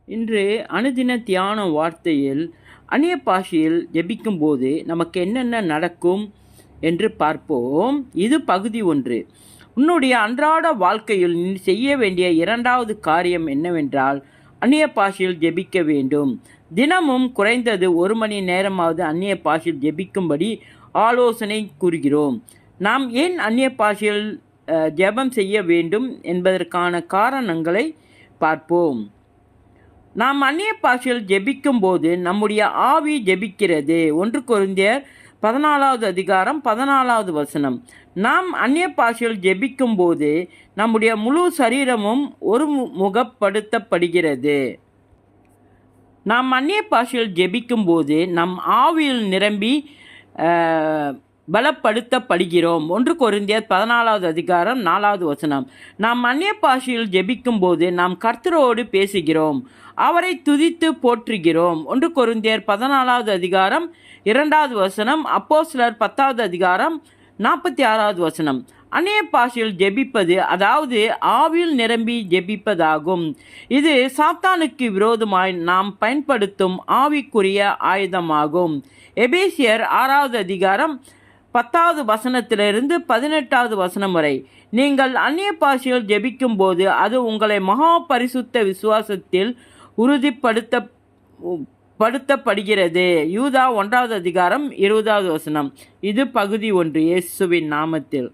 இன்று அனுதின தியான வார்த்தையில் அந்நிய பாஷையில் ஜெபிக்கும்போது நமக்கு என்னென்ன நடக்கும் என்று பார்ப்போம். இது பகுதி 1. உன்னுடைய அன்றாட வாழ்க்கையில் நீ செய்ய வேண்டிய 2வது காரியம் என்னவென்றால் அந்நிய பாஷையில் ஜெபிக்க வேண்டும். தினமும் குறைந்தது 1 மணி நேரமாவது அந்நிய பாஷையில் ஜெபிக்கும்படி ஆலோசனை கூறுகிறோம். நாம் ஏன் அந்நிய பாஷையில் ஜெபம் செய்ய வேண்டும் என்பதற்கான காரணங்களை பார்ப்போம். நாம் அந்நிய பாஷையில் ஜெபிக்கும் போது நம்முடைய ஆவி ஜெபிக்கிறது. 1 கொரிந்தியர் 14வது அதிகாரம் 14வது வசனம். நாம் அந்நிய பாஷையில் ஜெபிக்கும் போது நம்முடைய முழு சரீரமும் ஒருமுகப்படுத்தப்படுகிறது. நாம் அந்நிய பாஷையில் ஜெபிக்கும் போது நம் ஆவியில் நிரம்பி பலப்படுத்தப்படுகிறோம். 1 கொரிந்தியர் 14வது அதிகாரம் 4வது வசனம். நாம் அந்நிய பாஷையில் ஜெபிக்கும் போது நாம் கர்த்தரோடு பேசுகிறோம், அவரை துதித்து போற்றுகிறோம். 1 கொரிந்தியர் 14வது அதிகாரம் 2வது வசனம், அப்போஸ்தலர் 10வது அதிகாரம் 46வது வசனம். அந்நிய பாஷையில் ஜெபிப்பது அதாவது ஆவியில் நிரம்பி ஜெபிப்பதாகும். இது சாத்தானுக்கு விரோதமாய் நாம் பயன்படுத்தும் ஆவிக்குரிய ஆயுதமாகும். எபேசியர் 6வது அதிகாரம் 10வது வசனத்திலிருந்து 18வது வசனம் வரை. நீங்கள் அந்நிய பாஷையில் ஜெபிக்கும் போது அது உங்களை மகா பரிசுத்த விசுவாசத்தில் உறுதிப்படுத்தப்படுகிறது. யூதா 1வது அதிகாரம் 20வது வசனம். இது பகுதி 1. இயேசுவின் நாமத்தில்.